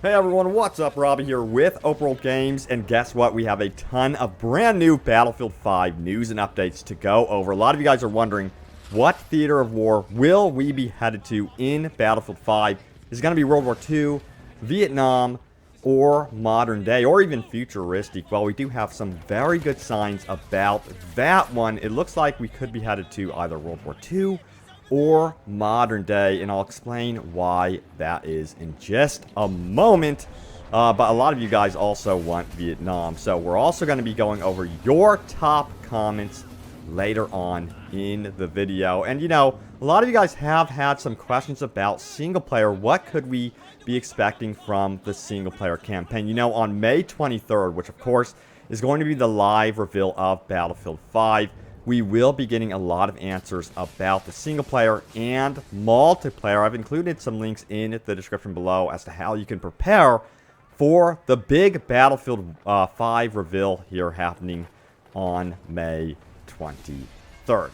Hey everyone, what's up? Robbie here with Open World Games, and guess what? We have a ton of brand new Battlefield 5 news and updates to go over. A lot of you guys are wondering, what theater of war will we be headed to in Battlefield 5? Is it going to be World War II, Vietnam, or modern day, or even futuristic? Well, we do have some very good signs about that one. It looks like we could be headed to either World War II or modern day, and I'll explain why that is in just a moment. But a lot of you guys also want Vietnam, so we're also going to be going over your top comments later on in the video. And you know, a lot of you guys have had some questions about single player. What could we be expecting from the single player campaign? You know, on May 23rd, which of course is going to be the live reveal of Battlefield 5, we will be getting a lot of answers about the single player and multiplayer. I've included some links in the description below as to how you can prepare for the big Battlefield 5 reveal here happening on May 23rd.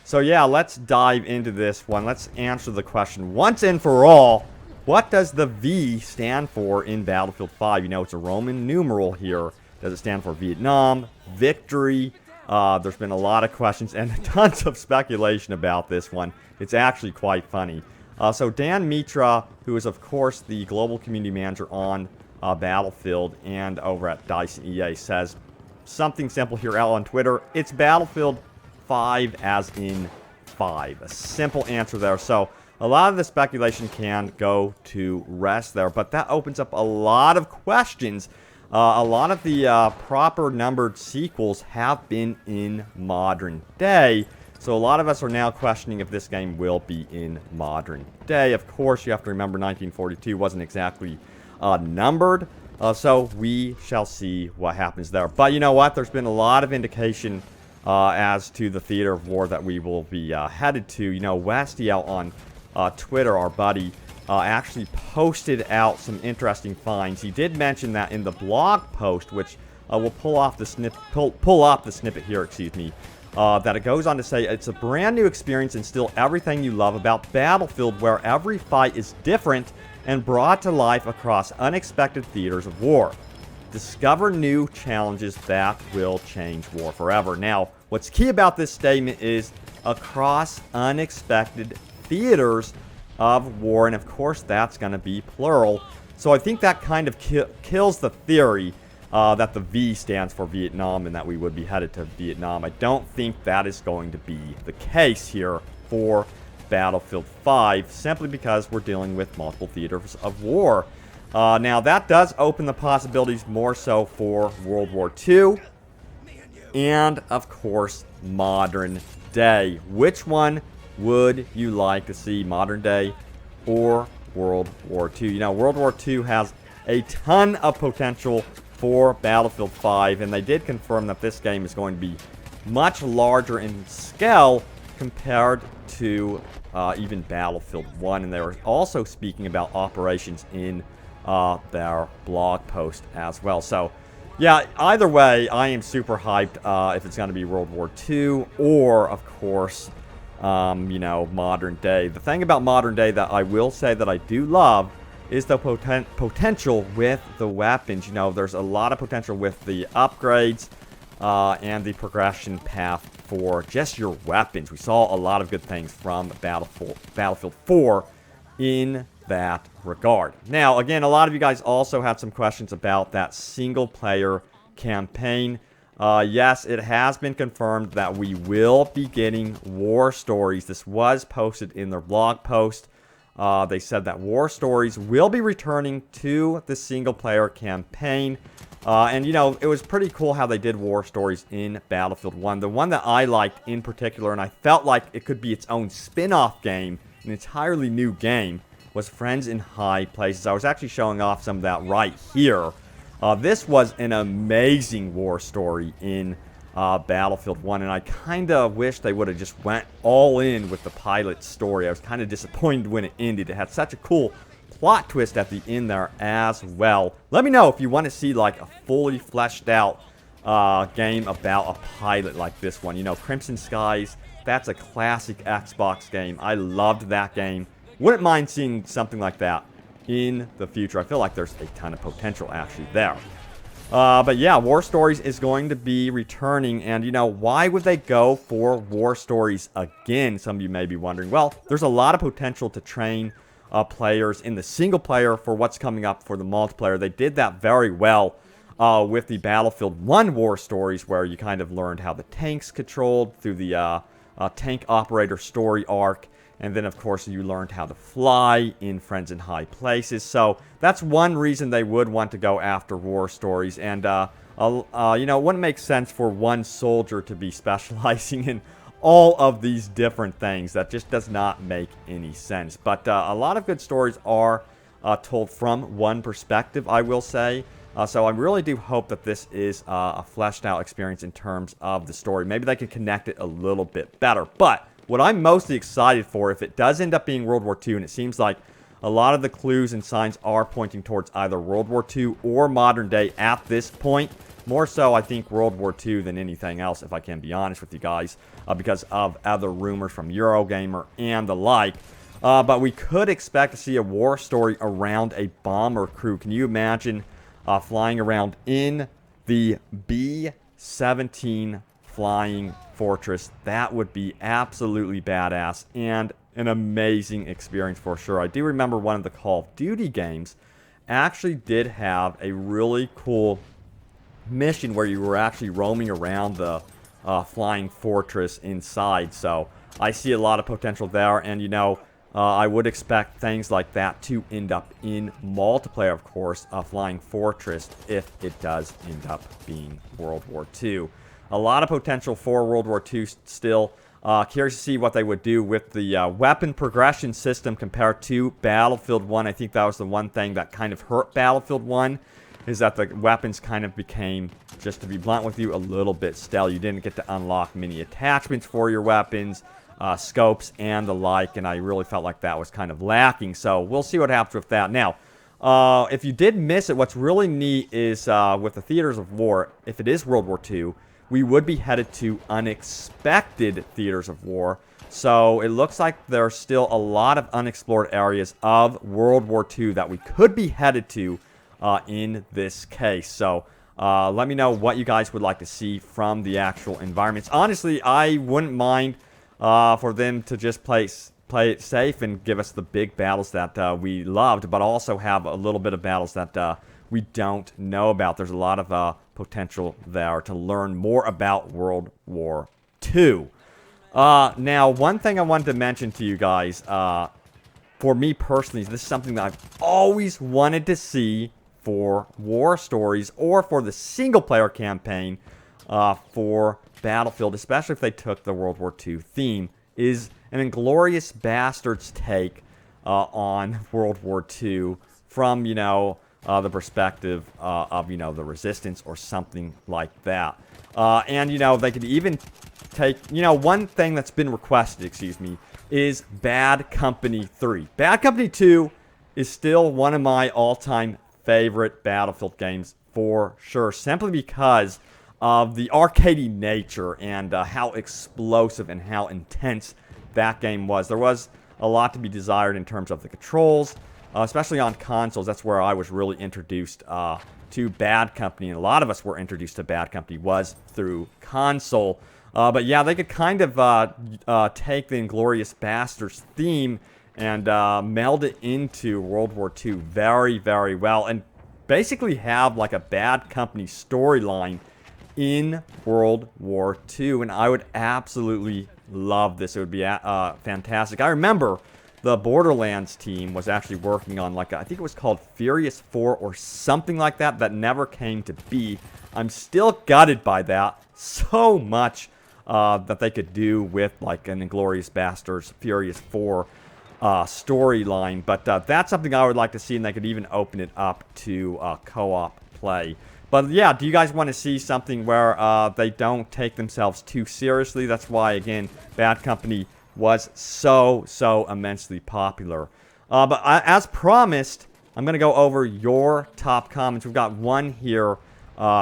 So yeah, let's dive into this one. Let's answer the question once and for all. What does the V stand for in Battlefield 5? You know, it's a Roman numeral here. Does it stand for Vietnam, victory? There's been a lot of questions and tons of speculation about this one. It's actually quite funny. So Dan Mitra, who is of course the global community manager on Battlefield and over at DICE and EA, says something simple here out on Twitter. It's Battlefield 5 as in 5. A simple answer there. So a lot of the speculation can go to rest there, but that opens up a lot of questions. A lot of the proper numbered sequels have been in modern day, so a lot of us are now questioning if this game will be in modern day. Of course, you have to remember 1942 wasn't exactly numbered, so we shall see what happens there. But you know what? There's been a lot of indication as to the theater of war that we will be headed to. You know, Westy out on Twitter, our buddy, actually posted out some interesting finds. He did mention that in the blog post, which we'll pull up the snippet here, excuse me, that it goes on to say it's a brand new experience and still everything you love about Battlefield, where every fight is different and brought to life across unexpected theaters of war. Discover new challenges that will change war forever. Now, what's key about this statement is across unexpected theaters of war, and of course that's going to be plural. So I think that kind of kills the theory that the V stands for Vietnam and that we would be headed to Vietnam. I don't think that is going to be the case here for Battlefield 5, simply because we're dealing with multiple theaters of war. Now that does open the possibilities more so for World War II and of course modern day. Which one would you like to see, modern day or World War II? You know, World War II has a ton of potential for Battlefield 5, and they did confirm that this game is going to be much larger in scale compared to even Battlefield 1, and they were also speaking about operations in their blog post as well. So yeah, either way, I am super hyped if it's going to be World War II or, of course, you know, modern day. The thing about modern day that I will say that I do love is the potential with the weapons. You know, there's a lot of potential with the upgrades and the progression path for just your weapons. We saw a lot of good things from Battlefield 4 in that regard. Now, again, a lot of you guys also had some questions about that single player campaign. Yes, it has been confirmed that we will be getting war stories. This was posted in their blog post. They said that war stories will be returning to the single-player campaign. And, you know, it was pretty cool how they did war stories in Battlefield 1. The one that I liked in particular, and I felt like it could be its own spin-off game, an entirely new game, was Friends in High Places. I was actually showing off some of that right here. This was an amazing war story in Battlefield 1, and I kind of wish they would have just went all in with the pilot story. I was kind of disappointed when it ended. It had such a cool plot twist at the end there as well. Let me know if you want to see like a fully fleshed out game about a pilot like this one. You know, Crimson Skies, that's a classic Xbox game. I loved that game. Wouldn't mind seeing something like that in the future. I feel like there's a ton of potential actually there. But yeah, War Stories is going to be returning, and you know, why would they go for War Stories again? Some of you may be wondering. Well, there's a lot of potential to train players in the single player for what's coming up for the multiplayer. They did that very well with the Battlefield 1 War Stories, where you kind of learned how the tanks controlled through the tank operator story arc. And then, of course, you learned how to fly in Friends in High Places. So that's one reason they would want to go after War Stories. And, you know, it wouldn't make sense for one soldier to be specializing in all of these different things. That just does not make any sense. But a lot of good stories are told from one perspective, I will say. So I really do hope that this is a fleshed out experience in terms of the story. Maybe they can connect it a little bit better. But what I'm mostly excited for, if it does end up being World War II, and it seems like a lot of the clues and signs are pointing towards either World War II or modern day at this point. More so, I think, World War II than anything else, if I can be honest with you guys, because of other rumors from Eurogamer and the like. But we could expect to see a war story around a bomber crew. Can you imagine flying around in the B-17 flying fortress? That would be absolutely badass and an amazing experience for sure. I do remember one of the Call of Duty games actually did have a really cool mission where you were actually roaming around the flying fortress inside. So I see a lot of potential there, and you know, I would expect things like that to end up in multiplayer, of course, a flying fortress, if it does end up being World War II. A lot of potential for World War II still. Curious to see what they would do with the weapon progression system compared to Battlefield 1. I think that was the one thing that kind of hurt Battlefield 1, is that the weapons kind of became, just to be blunt with you, a little bit stale. You didn't get to unlock many attachments for your weapons, scopes, and the like, and I really felt like that was kind of lacking. So we'll see what happens with that. Now, if you did miss it, what's really neat is with the theaters of war, if it is World War II, we would be headed to unexpected theaters of war. So it looks like there's still a lot of unexplored areas of World War II that we could be headed to in this case. So let me know what you guys would like to see from the actual environments. Honestly, I wouldn't mind for them to just play it safe and give us the big battles that we loved, but also have a little bit of battles that we don't know about. There's a lot of potential there to learn more about World War II. Now, one thing I wanted to mention to you guys, for me personally, this is something that I've always wanted to see for War Stories or for the single-player campaign for Battlefield, especially if they took the World War II theme, is an Inglourious Basterds take on World War II from, you know, the perspective of, you know, the Resistance or something like that. And, you know, they could even take, you know, one thing that's been requested, excuse me, is Bad Company 3. Bad Company 2 is still one of my all-time favorite Battlefield games for sure, simply because of the arcadey nature and how explosive and how intense that game was. There was a lot to be desired in terms of the controls, especially on consoles. That's where I was really introduced to Bad Company, and a lot of us were introduced to Bad Company was through console. But yeah, they could kind of take the Inglourious Basterds theme and meld it into World War II very, very well, and basically have like a Bad Company storyline in World War II, and I would absolutely love this. It would be fantastic. I remember the Borderlands team was actually working on, like, I think it was called Furious 4 or something like that, that never came to be. I'm still gutted by that. So much that they could do with, like, an Inglourious Basterds Furious 4 storyline, but that's something I would like to see, and they could even open it up to co-op play. But yeah, do you guys want to see something where they don't take themselves too seriously? That's why, again, Bad Company was so immensely popular. But as promised, I'm going to go over your top comments. We've got one here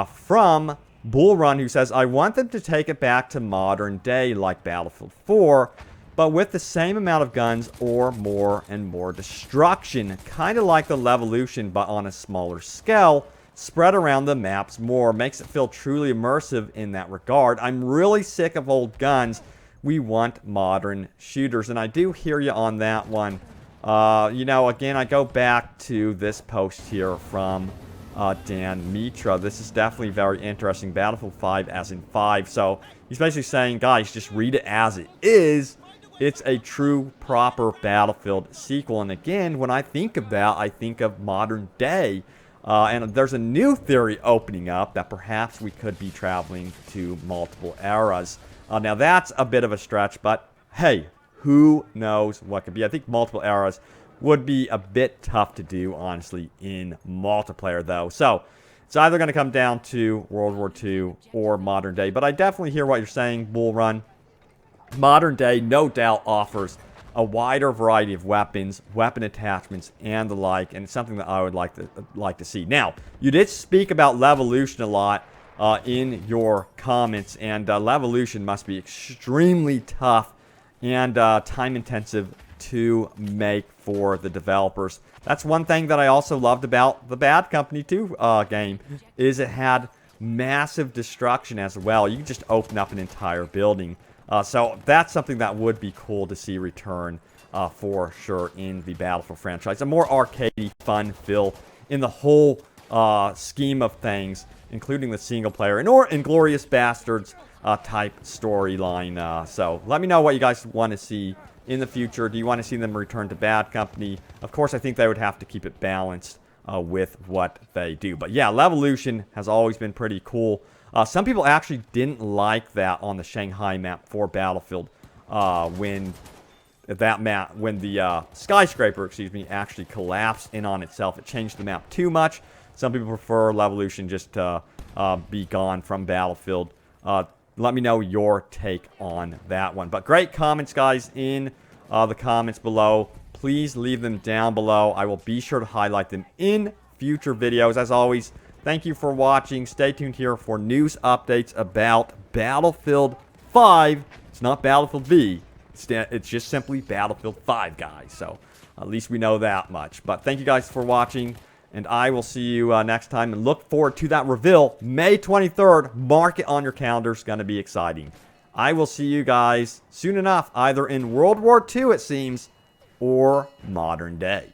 from Bull Run, who says, I want them to take it back to modern day like Battlefield 4, but with the same amount of guns or more and more destruction. Kind of like the Levolution, but on a smaller scale, spread around the maps more. Makes it feel truly immersive in that regard. I'm really sick of old guns. We want modern shooters, and I do hear you on that one. You know, again, I go back to this post here from Dan Mitra. This is definitely very interesting. Battlefield 5 as in 5. So he's basically saying, guys, just read it as it is. It's a true, proper Battlefield sequel. And again, when I think of that, I think of modern day. And there's a new theory opening up that perhaps we could be traveling to multiple eras. Now, that's a bit of a stretch, but hey, who knows what could be. I think multiple eras would be a bit tough to do, honestly, in multiplayer, though. So, it's either going to come down to World War II or modern day. But I definitely hear what you're saying, Bull Run. Modern day, no doubt, offers a wider variety of weapons, weapon attachments, and the like, and it's something that I would like to see. Now, you did speak about Levolution a lot in your comments, and Levolution must be extremely tough and time-intensive to make for the developers. That's one thing that I also loved about the Bad Company 2 game, is it had massive destruction as well. You could just open up an entire building. So that's something that would be cool to see return for sure in the Battlefield franchise. A more arcadey, fun feel in the whole scheme of things, including the single player and or Inglourious Bastards type storyline. So let me know what you guys want to see in the future. Do you want to see them return to Bad Company? Of course, I think they would have to keep it balanced with what they do. But yeah, Levolution has always been pretty cool. Some people actually didn't like that on the Shanghai map for Battlefield when the skyscraper, actually collapsed in on itself. It changed the map too much. Some people prefer Levolution just to be gone from Battlefield. Let me know your take on that one. But great comments, guys, in the comments below. Please leave them down below. I will be sure to highlight them in future videos. As always, thank you for watching. Stay tuned here for news updates about Battlefield 5. It's not Battlefield V. It's just simply Battlefield 5, guys. So at least we know that much. But thank you guys for watching, and I will see you next time. And look forward to that reveal, May 23rd. Mark it on your calendar. It's going to be exciting. I will see you guys soon enough, either in World War II, it seems, or modern day.